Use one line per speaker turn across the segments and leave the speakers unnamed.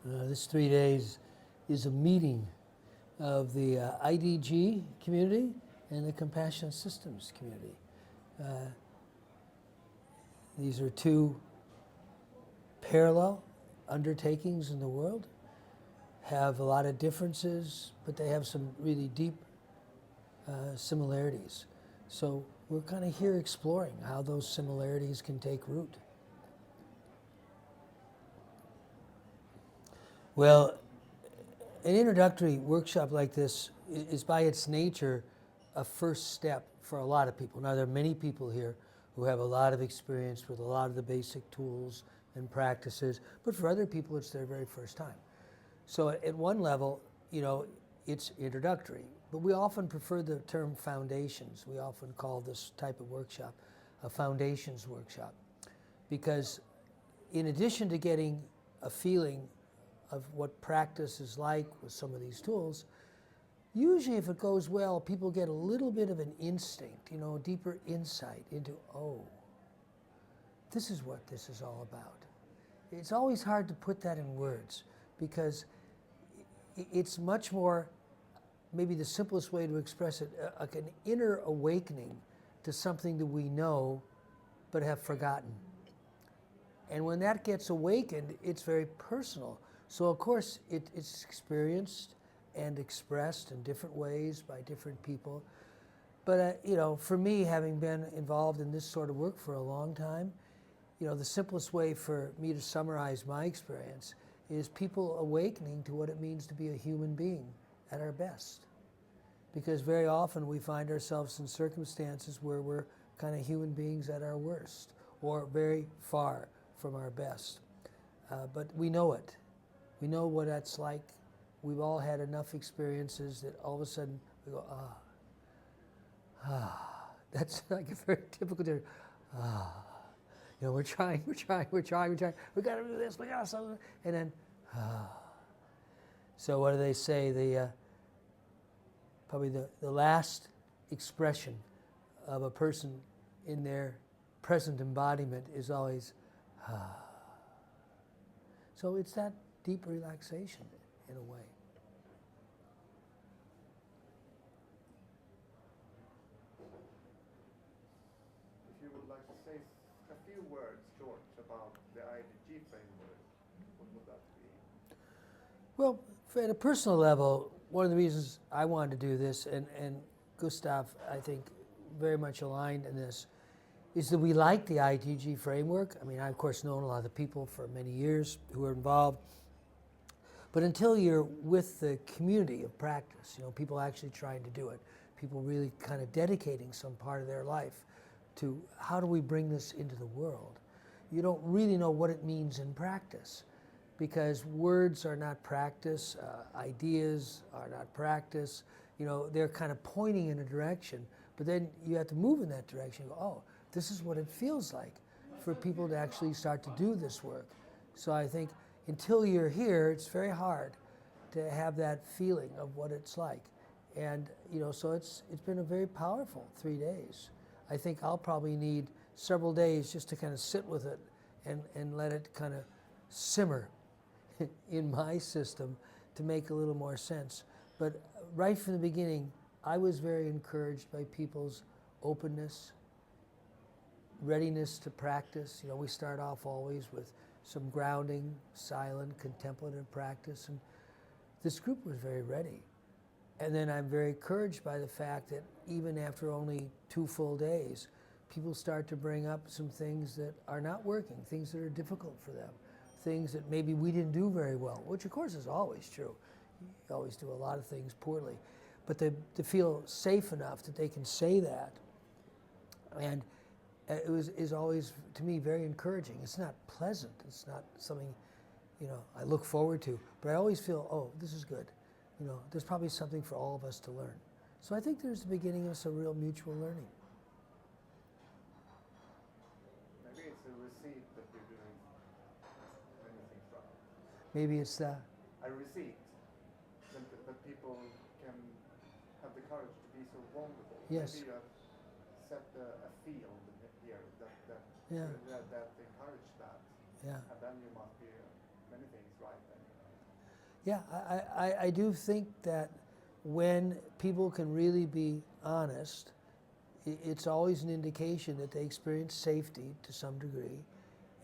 This 3 days is a meeting of the IDG community and the Compassionate Systems community. These are two parallel undertakings in the world, have a lot of differences, but they have some really deep similarities. So we're kind of here exploring how those similarities can take root. Well, an introductory workshop like this is by its nature a first step for a lot of people. Now, there are many people here who have a lot of experience with a lot of the basic tools and practices, but for other people, it's their very first time. So at one level, you know, it's introductory, but we often prefer the term foundations. We often call this type of workshop a foundations workshop, because in addition to getting a feeling of what practice is like with some of these tools, usually if it goes well, people get a little bit of an instinct, you know, a deeper insight into, oh, this is what this is all about. It's always hard to put that in words, because it's much more, maybe the simplest way to express it, like an inner awakening to something that we know but have forgotten. And when that gets awakened, it's very personal. So of course, it's experienced and expressed in different ways by different people. But you know, for me, having been involved in this sort of work for a long time, you know, the simplest way for me to summarize my experience is people awakening to what it means to be a human being at our best. Because very often we find ourselves in circumstances where we're kind of human beings at our worst, or very far from our best. But we know it. We know what that's like. We've all had enough experiences that all of a sudden we go, That's like a very typical term. You know, we're trying. We got to do this, we got to do, and then, So what do they say? Probably the last expression of a person in their present embodiment is always, So it's that deep relaxation in a way.
If you would like to say a few words, George, about the IDG framework, what would that be?
Well, at a personal level, one of the reasons I wanted to do this, and Gustav, I think, very much aligned in this, is that we like the IDG framework. I mean, I've, of course, known a lot of the people for many years who are involved. But until you're with the community of practice, you know, people actually trying to do it, people really kind of dedicating some part of their life to how do we bring this into the world, you don't really know what it means in practice, because words are not practice, ideas are not practice. You know, they're kind of pointing in a direction, but then you have to move in that direction. You go, oh, this is what it feels like for people to actually start to do this work. So I think until you're here, it's very hard to have that feeling of what it's like. And, you know, so it's been a very powerful 3 days. I think I'll probably need several days just to kind of sit with it and let it kind of simmer in my system to make a little more sense. But right from the beginning, I was very encouraged by people's openness, readiness to practice. You know, we start off always with some grounding, silent, contemplative practice, and this group was very ready. And then I'm very encouraged by the fact that even after only 2 full days, people start to bring up some things that are not working, things that are difficult for them, things that maybe we didn't do very well, which of course is always true. You always do a lot of things poorly. But to feel safe enough that they can say that, and is always, to me, very encouraging. It's not pleasant. It's not something, you know, I look forward to. But I always feel, oh, this is good. You know, there's probably something for all of us to learn. So I think there's the beginning of some real mutual learning.
Maybe it's a receipt that you're doing many things right.
Maybe it's
a receipt that people can have the courage to be so vulnerable.
Yes.
Maybe you have set a field here that
Yeah.
that encourage that.
Yeah.
And then you must be many things right then.
Yeah, I do think that when people can really be honest, it's always an indication that they experience safety to some degree,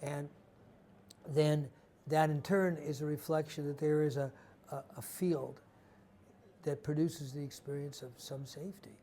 and then that in turn is a reflection that there is a field that produces the experience of some safety.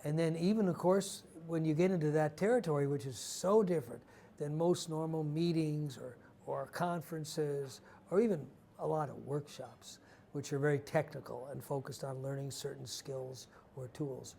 And then even, of course, when you get into that territory, which is so different than most normal meetings or conferences, or even a lot of workshops, which are very technical and focused on learning certain skills or tools,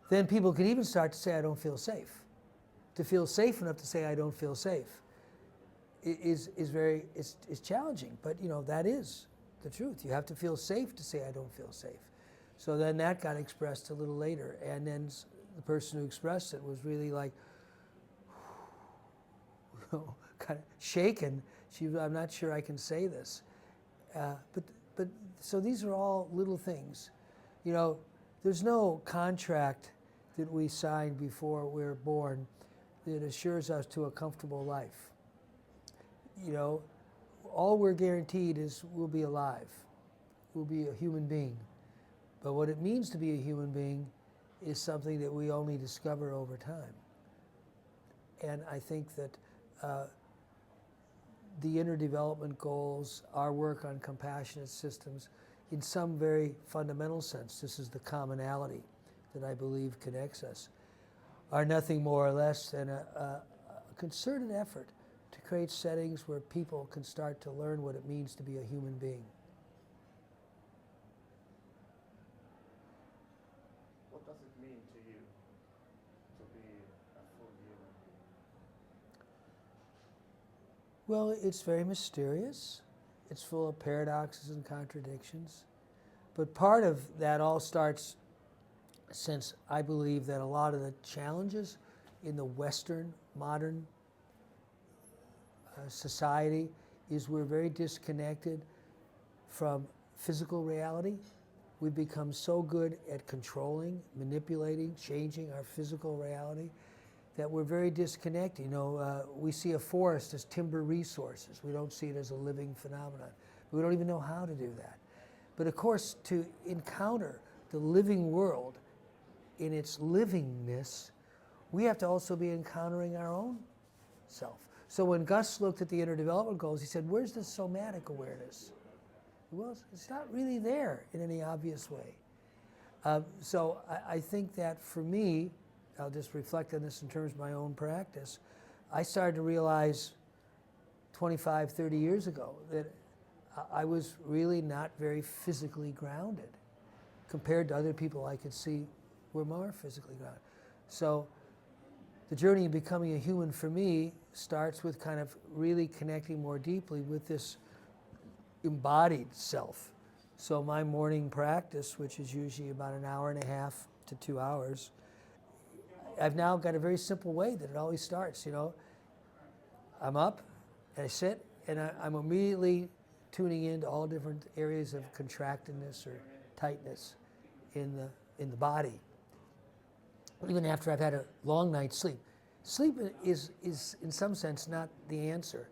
then people can even start to say, I don't feel safe. To feel safe enough to say, I don't feel safe is challenging, but that is the truth. You have to feel safe to say, I don't feel safe. So then that got expressed a little later, and then the person who expressed it was really like, kind of shaken. I'm not sure I can say this. But so these are all little things. There's no contract that we sign before we're born that assures us to a comfortable life. All we're guaranteed is we'll be alive. We'll be a human being. But what it means to be a human being is something that we only discover over time. And I think that the inner development goals, our work on compassionate systems, in some very fundamental sense, this is the commonality that I believe connects us, are nothing more or less than a concerted effort to create settings where people can start to learn what it means to be a human being.
What does it mean to you to be a full human being?
Well, it's very mysterious. It's full of paradoxes and contradictions. But part of that all starts since I believe that a lot of the challenges in the Western modern society is we're very disconnected from physical reality. We've become so good at controlling, manipulating, changing our physical reality that we're very disconnected. We see a forest as timber resources. We don't see it as a living phenomenon. We don't even know how to do that. But of course, to encounter the living world in its livingness, we have to also be encountering our own self. So when Gus looked at the inner development goals, he said, where's the somatic awareness? Well, it's not really there in any obvious way. So I think that for me, I'll just reflect on this in terms of my own practice, I started to realize 25, 30 years ago that I was really not very physically grounded compared to other people I could see were more physically grounded. So the journey of becoming a human for me starts with kind of really connecting more deeply with this embodied self. So my morning practice, which is usually about an hour and a half to 2 hours, I've now got a very simple way that it always starts. I'm up and I sit and I'm immediately tuning into all different areas of contractedness or tightness in the body. Even after I've had a long night's sleep. Sleep is in some sense not the answer.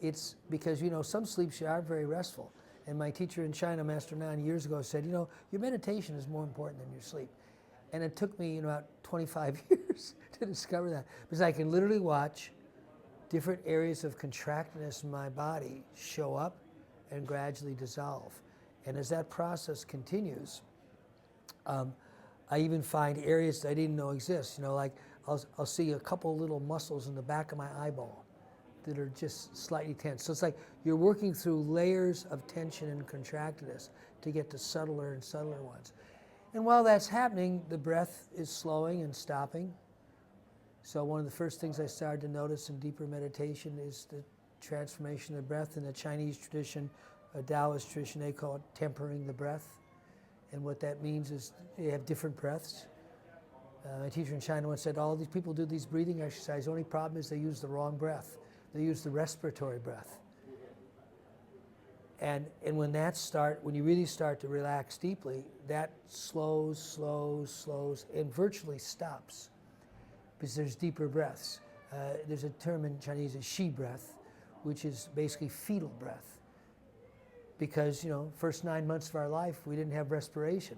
It's because, some sleeps are very restful. And my teacher in China, Master Nan, years ago said, your meditation is more important than your sleep. And it took me, about 25 years to discover that. Because I can literally watch different areas of contractedness in my body show up and gradually dissolve. And as that process continues, I even find areas that I didn't know exist. Like I'll see a couple little muscles in the back of my eyeball that are just slightly tense. So it's like you're working through layers of tension and contractedness to get to subtler and subtler ones. And while that's happening, the breath is slowing and stopping. So one of the first things I started to notice in deeper meditation is the transformation of the breath. In the Chinese tradition, a Taoist tradition, they call it tempering the breath. And what that means is they have different breaths. My teacher in China once said, all these people do these breathing exercises. The only problem is they use the wrong breath. They use the respiratory breath. And when you really start to relax deeply, that slows, and virtually stops because there's deeper breaths. There's a term in Chinese, a shi breath, which is basically fetal breath. because, first 9 months of our life, we didn't have respiration.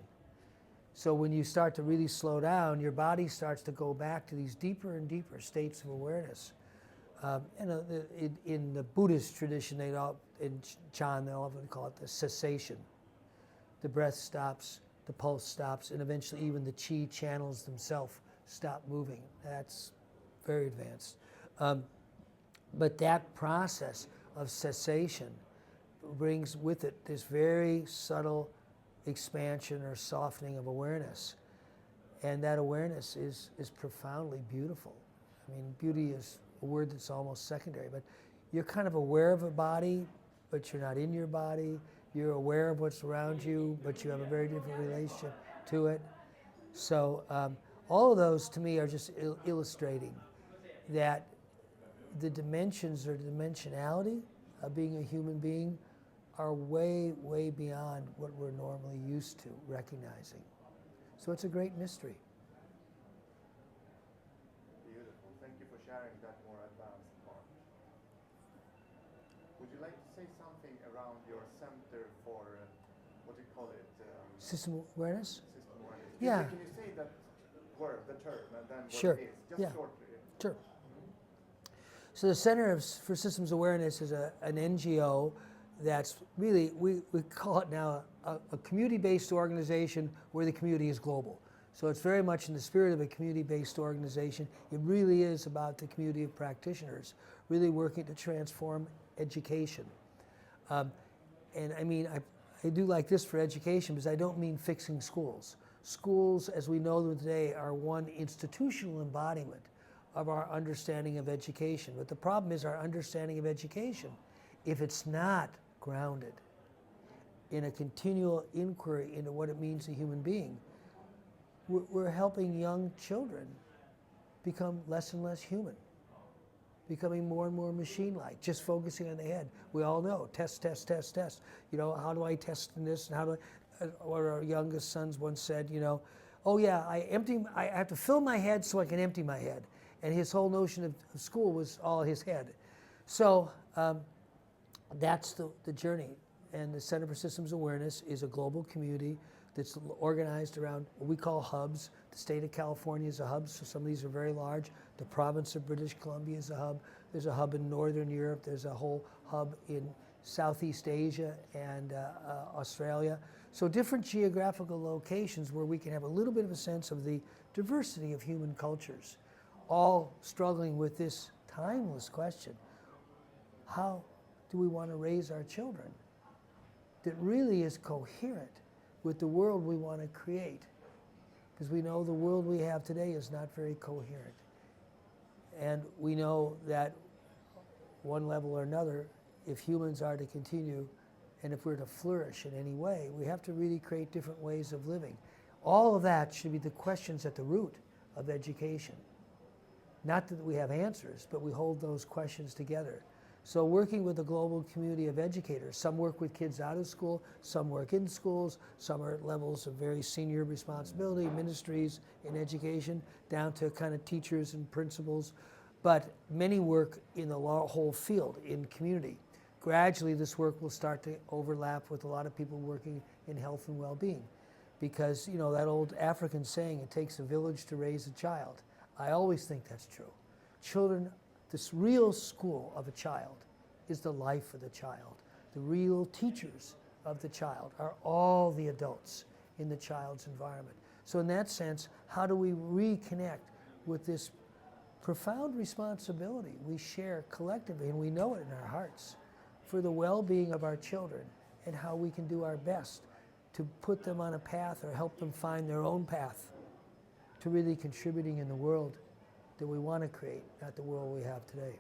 So when you start to really slow down, your body starts to go back to these deeper and deeper states of awareness. In the Buddhist tradition, in Chan, they often call it the cessation. The breath stops, the pulse stops, and eventually even the chi channels themselves stop moving. That's very advanced. But that process of cessation brings with it this very subtle expansion or softening of awareness. And that awareness is profoundly beautiful. I mean, beauty is a word that's almost secondary, but you're kind of aware of a body, but you're not in your body. You're aware of what's around you, but you have a very different relationship to it. So all of those to me are just illustrating that the dimensions or dimensionality of being a human being are way, way beyond what we're normally used to recognizing. So it's a great mystery.
Beautiful. Thank you for sharing that more advanced part. Would you like to say something around your center for, what do you call it?
System awareness?
System awareness.
Yeah.
Can you say that word, the term, and then what
Sure.
it is? Just
Yeah.
shortly.
Sure. So the Center for Systems Awareness is an NGO that's really, we call it now a community-based organization where the community is global. So it's very much in the spirit of a community-based organization. It really is about the community of practitioners really working to transform education. And I mean, I do like this for education because I don't mean fixing schools. Schools, as we know them today, are one institutional embodiment of our understanding of education. But the problem is our understanding of education, if it's not grounded in a continual inquiry into what it means to a human being, we're helping young children become less and less human, becoming more and more machine-like, just focusing on the head. We all know, test, test, test, test. How do I test in this, and how do I, one of our youngest sons once said, oh yeah, I have to fill my head so I can empty my head. And his whole notion of school was all his head. So that's the journey. And the Center for Systems Awareness is a global community that's organized around what we call hubs. The state of California is a hub, so some of these are very large. The province of British Columbia is a hub. There's a hub in Northern Europe. There's a whole hub in Southeast Asia and Australia. So different geographical locations where we can have a little bit of a sense of the diversity of human cultures, all struggling with this timeless question: how do we want to raise our children that really is coherent with the world we want to create? Because we know the world we have today is not very coherent. And we know that one level or another, if humans are to continue and if we're to flourish in any way, we have to really create different ways of living. All of that should be the questions at the root of education. Not that we have answers, but we hold those questions together. So working with a global community of educators, some work with kids out of school, some work in schools, some are at levels of very senior responsibility, ministries in education, down to kind of teachers and principals, but many work in the whole field, in community. Gradually this work will start to overlap with a lot of people working in health and well-being, because that old African saying, it takes a village to raise a child. I always think that's true. Children, this real school of a child is the life of the child. The real teachers of the child are all the adults in the child's environment. So in that sense, how do we reconnect with this profound responsibility we share collectively, and we know it in our hearts, for the well-being of our children, and how we can do our best to put them on a path or help them find their own path to really contributing in the world that we want to create, not the world we have today.